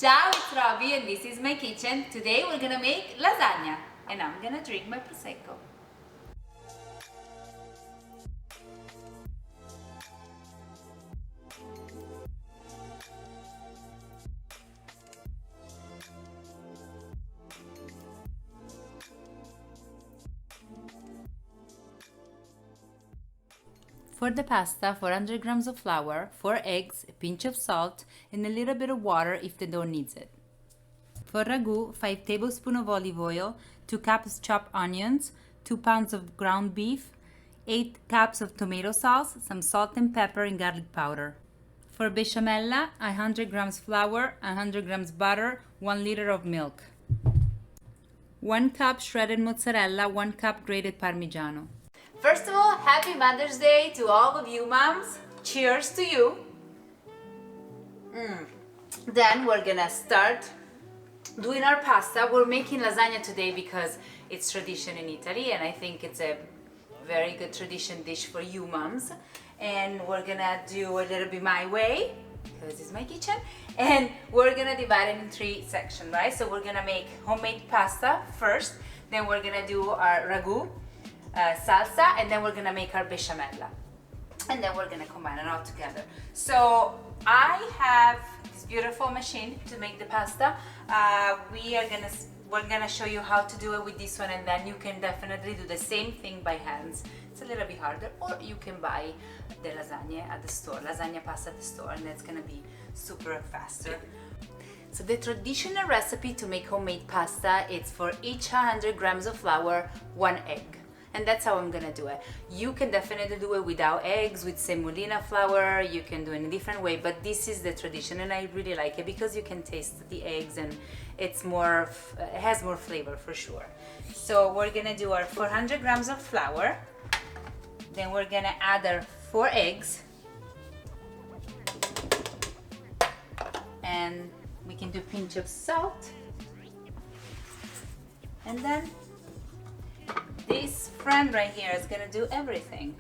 Ciao, it's Robbie and this is my kitchen. Today we're gonna make lasagna and I'm gonna drink my prosecco. For the pasta, 400 grams of flour, 4 eggs, a pinch of salt, and a little bit of water if the dough needs it. For ragu, 5 tablespoons of olive oil, 2 cups chopped onions, 2 pounds of ground beef, 8 cups of tomato sauce, some salt and pepper and garlic powder. For besciamella, 100 grams flour, 100 grams butter, 1 liter of milk. 1 cup shredded mozzarella, 1 cup grated parmigiano. First of all, happy Mother's Day to all of you moms. Cheers to you. Then we're gonna start doing our pasta. We're making lasagna today because it's tradition in Italy and I think it's a very good tradition dish for you moms. And we're gonna do a little bit my way because it's my kitchen. And we're gonna divide it in 3 sections, right? So we're gonna make homemade pasta first. Then we're gonna do our ragu, salsa, and then we're gonna make our besciamella, and then we're gonna combine it all together. So I have this beautiful machine to make the pasta. We're gonna show you how to do it with this one, and then you can definitely do the same thing by hands. It's a little bit harder, or you can buy the lasagna at the store, lasagna pasta at the store, and that's gonna be super faster. So the traditional recipe to make homemade pasta is for each 100 grams of flour, 1 egg. And that's how I'm gonna do it. You can definitely do it without eggs, with semolina flour, you can do it in a different way, but this is the tradition and I really like it because you can taste the eggs and it's more, it has more flavor for sure. So we're gonna do our 400 grams of flour, then we're gonna add our 4 eggs, and we can do a pinch of salt, and then this friend right here is gonna do everything.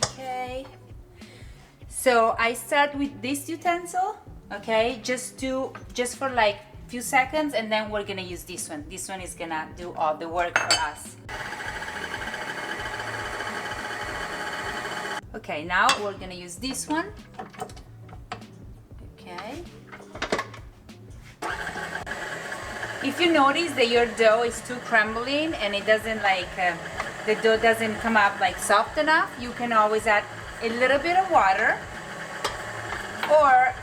Okay. So I start with this utensil, okay, just for like few seconds, and then we're gonna use this one. This one is gonna do all the work for us. Okay, now we're gonna use this one. Okay. If you notice that your dough is too crumbling and it doesn't the dough doesn't come up like soft enough, you can always add a little bit of water, or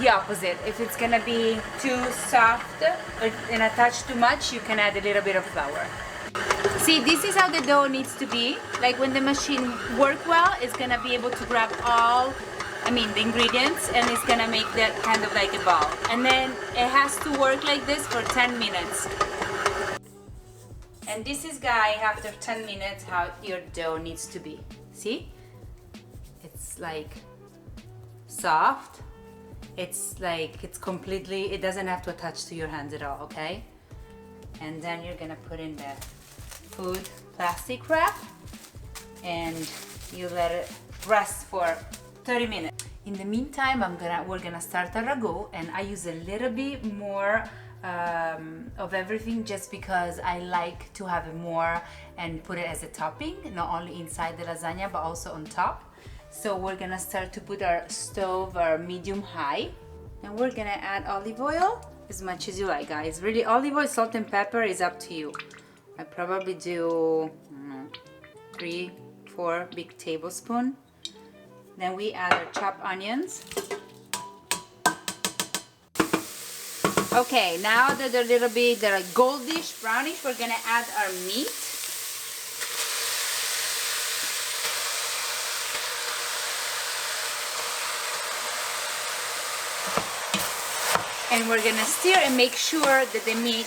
the opposite. If it's gonna be too soft and a touch too much, you can add a little bit of flour. See, this is how the dough needs to be. Like when the machine works well, it's gonna be able to grab the ingredients, and it's gonna make that kind of like a ball. And then it has to work like this for 10 minutes. And this is, guys, after 10 minutes, how your dough needs to be. See? It's like soft. It's like, it doesn't have to attach to your hands at all, okay? And then you're gonna put in the food plastic wrap and you let it rest for 30 minutes. In the meantime, we're gonna start a ragu, and I use a little bit more of everything just because I like to have it more and put it as a topping, not only inside the lasagna but also on top. So we're gonna start to put our stove medium high, and we're gonna add olive oil as much as you like, guys. Really, olive oil, salt and pepper is up to you. I probably do 3-4 big tablespoons. Then we add our chopped onions. Okay, now that they're a little bit, they're like goldish, brownish, we're gonna add our meat. And we're gonna stir and make sure that the meat,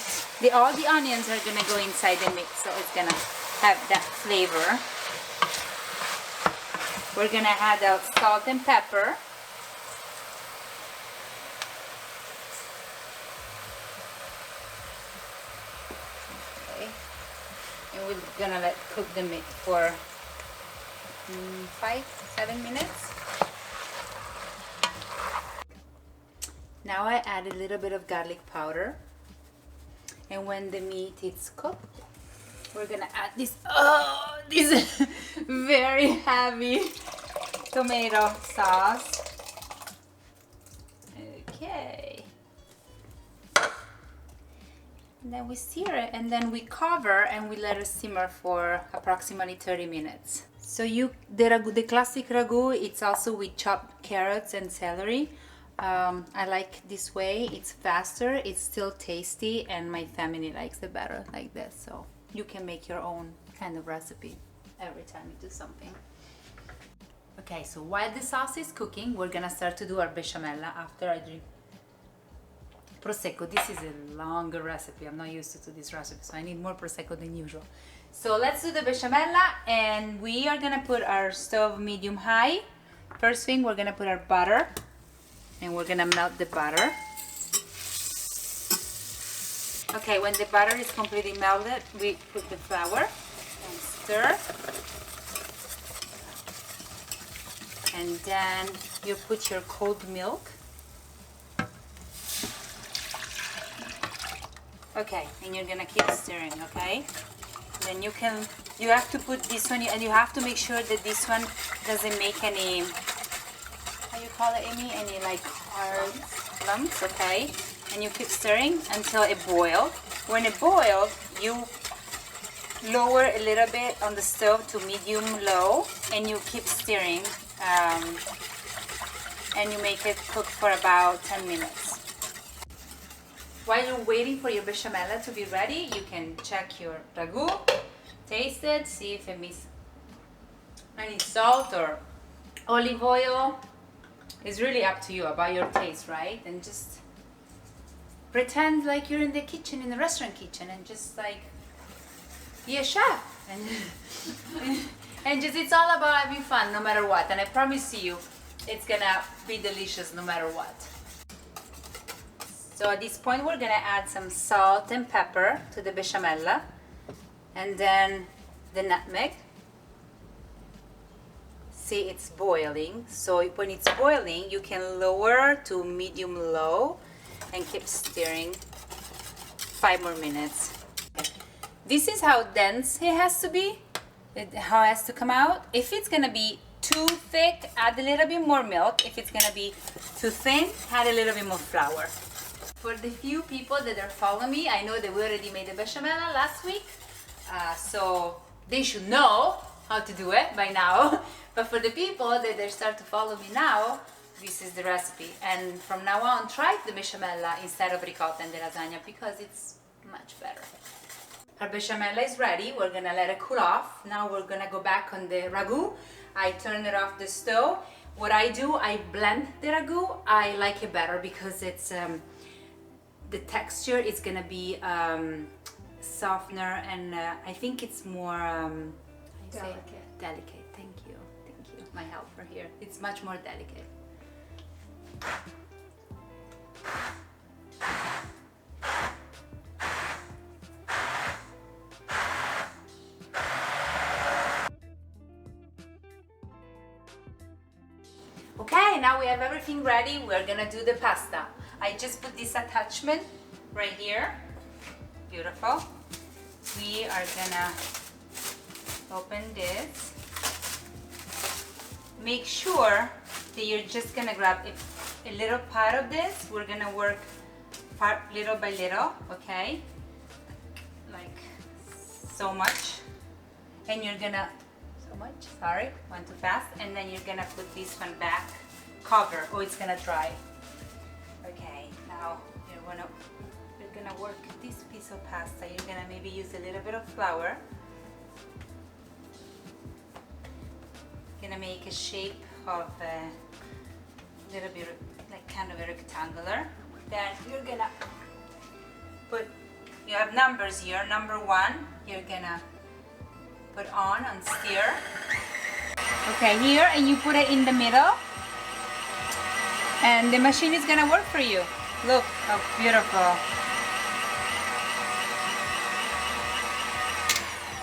all the onions are gonna go inside the meat, so it's gonna have that flavor. We're gonna add our salt and pepper. Okay. And we're gonna cook the meat for 5-7 minutes. Now I add a little bit of garlic powder. And when the meat is cooked, we're gonna add this, oh, this very heavy tomato sauce. Okay. And then we stir it, and then we cover and we let it simmer for approximately 30 minutes. So the classic ragu, it's also with chopped carrots and celery. I like this way, it's faster, it's still tasty, and my family likes it better like this. So you can make your own kind of recipe every time you do something. Okay, so while the sauce is cooking, we're gonna start to do our bechamel after I drink Prosecco. This is a longer recipe, I'm not used to this recipe, so I need more Prosecco than usual. So let's do the bechamel, and we are gonna put our stove medium high. First thing, we're gonna put our butter, and we're gonna melt the butter. Okay, when the butter is completely melted, we put the flour and stir. And then you put your cold milk. Okay, and you're gonna keep stirring, okay? Then you have to put this one, and you have to make sure that this one doesn't make any, how you call it, Amy? Any like hard lumps, okay? And you keep stirring until it boils. When it boils, you lower a little bit on the stove to medium low, and you keep stirring, and you make it cook for about 10 minutes. While you're waiting for your bechamel to be ready, you can check your ragu, taste it, see if it needs any salt or olive oil. It's really up to you about your taste, right? And just pretend like you're in the kitchen, in the restaurant kitchen, and just like be a chef. And just, it's all about having fun no matter what. And I promise you, it's gonna be delicious no matter what. So at this point, we're gonna add some salt and pepper to the bechamel, and then the nutmeg. See, it's boiling. So when it's boiling, you can lower to medium low and keep stirring 5 more minutes. This is how dense it has to be, how it has to come out. If it's gonna be too thick, add a little bit more milk. If it's gonna be too thin, add a little bit more flour. For the few people that are following me, I know that we already made the bechamel last week, so they should know how to do it by now. But for the people that they start to follow me now, this is the recipe. And from now on, try the bechamel instead of ricotta and the lasagna because it's much better. Our bechamel is ready. We're gonna let it cool off. Now we're gonna go back on the ragu. I turn it off the stove. What I do, I blend the ragu. I like it better because it's the texture is gonna be softer, and I think it's more delicate. Thank you, my helper here. It's much more delicate. Okay, now we have everything ready. We're gonna do the pasta. I just put this attachment right here. Beautiful. We are gonna open this. Make sure that you're just gonna grab a little part of this. We're gonna work little by little, okay? Like so much. And you're gonna, sorry, went too fast. And then you're gonna put this one back, cover, or it's gonna dry. Okay, now you're gonna work this piece of pasta. You're gonna maybe use a little bit of flour. Gonna make a shape of a little bit like kind of a rectangular. Then you're gonna put, you have numbers here. Number 1, you're gonna put on stir. Okay, here, and you put it in the middle. And the machine is gonna work for you. Look how beautiful.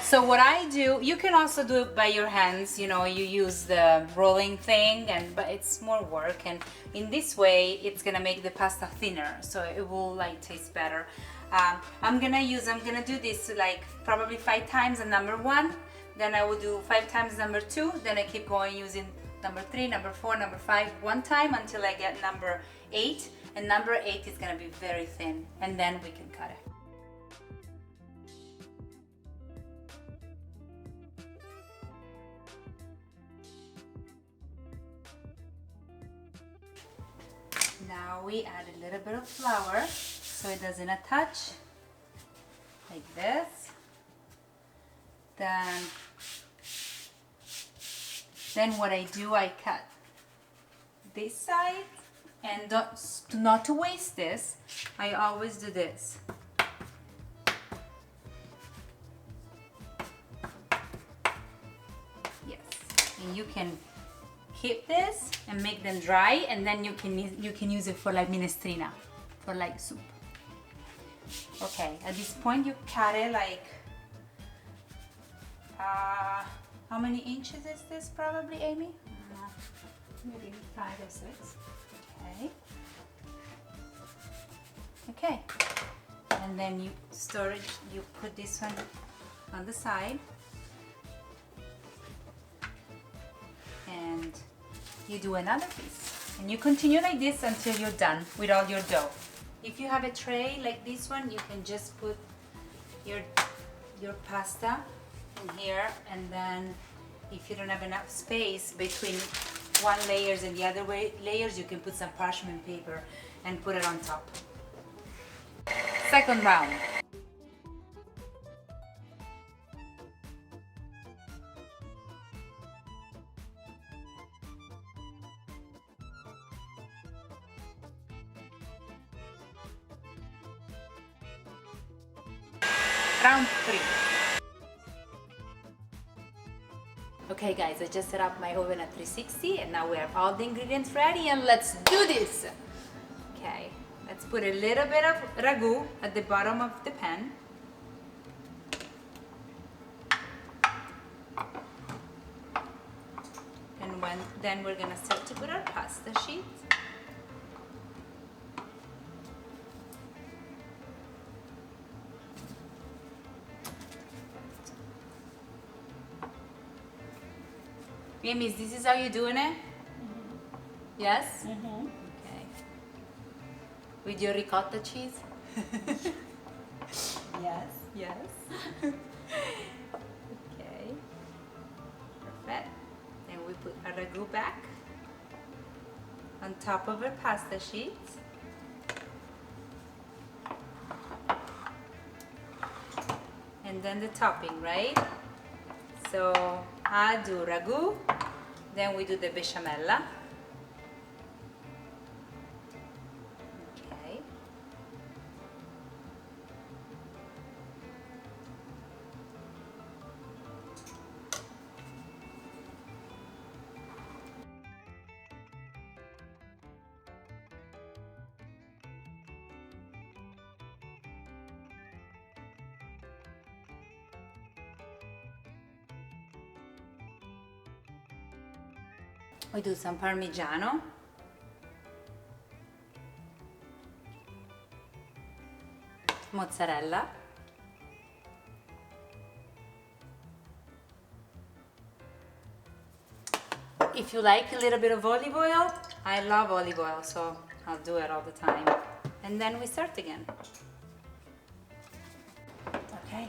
So what I do, you can also do it by your hands, you know, you use the rolling thing, but it's more work, and in this way it's gonna make the pasta thinner, so it will like taste better. I'm gonna do this like probably 5 times the number 1, then I will do 5 times number 2, then I keep going using number 3, number 4, number 5, 1 time until I get number 8, and number 8 is gonna be very thin, and then we can cut it. Now we add a little bit of flour so it doesn't attach, like this. Then what I do, I cut this side, and not to waste this, I always do this. Yes, and you can keep this and make them dry, and then you can use it for like minestrina, for like soup. Okay, at this point you cut it like how many inches is this probably, Amy? Maybe 5 or 6. Okay. Okay. And then you store it, you put this one on the side. And you do another piece. And you continue like this until you're done with all your dough. If you have a tray like this one, you can just put your pasta in here, and then if you don't have enough space between one layers and the other layers, you can put some parchment paper and put it on top. Second round. Round 3. Okay guys, I just set up my oven at 360, and now we have all the ingredients ready, and let's do this! Okay, let's put a little bit of ragu at the bottom of the pan. And then we're gonna start to put our pasta sheet. Mimis, this is how you're doing it? Mm-hmm. Yes? Mm-hmm. Okay. With your ricotta cheese? Yes. Yes. Okay. Perfect. Then we put our ragu back on top of our pasta sheet. And then the topping, right? So I do ragu, then we do the besciamella. Okay. We do some parmigiano. Mozzarella. If you like a little bit of olive oil, I love olive oil, so I'll do it all the time. And then we start again. Okay,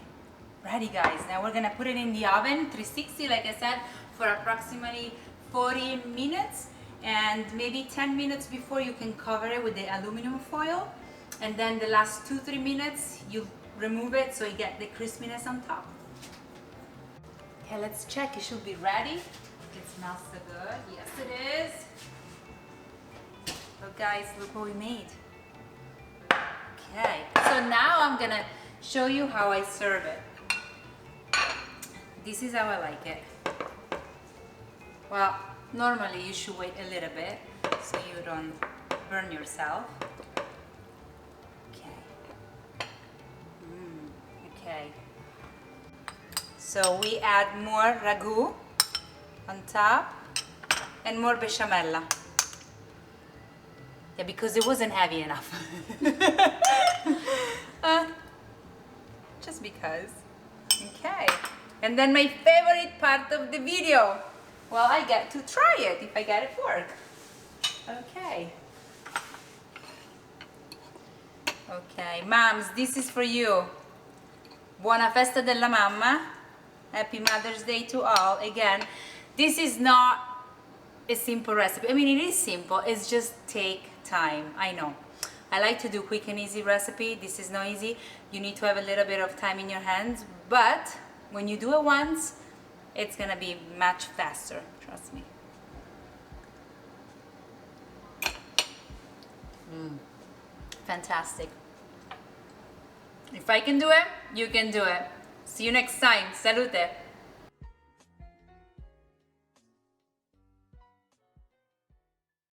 ready guys. Now we're gonna put it in the oven, 360 like I said, for approximately 40 minutes, and maybe 10 minutes before you can cover it with the aluminum foil, and then the last 2-3 minutes you remove it so you get the crispiness on top. Okay, let's check. It should be ready. It smells so good. Yes, it is. So guys, look what we made. Okay, so now I'm gonna show you how I serve it. This is how I like it. Well, normally you should wait a little bit so you don't burn yourself. Okay. Okay. So we add more ragu on top and more bechamel. Yeah, because it wasn't heavy enough. Just because. Okay. And then my favorite part of the video. Well, I get to try it if I get it work. Okay. Okay, moms, this is for you. Buona festa della mamma. Happy Mother's Day to all. Again, this is not a simple recipe. I mean, it is simple. It's just take time. I know. I like to do quick and easy recipe. This is not easy. You need to have a little bit of time in your hands. But when you do it once, it's gonna be much faster. Trust me. Fantastic. If I can do it, you can do it. See you next time. Salute.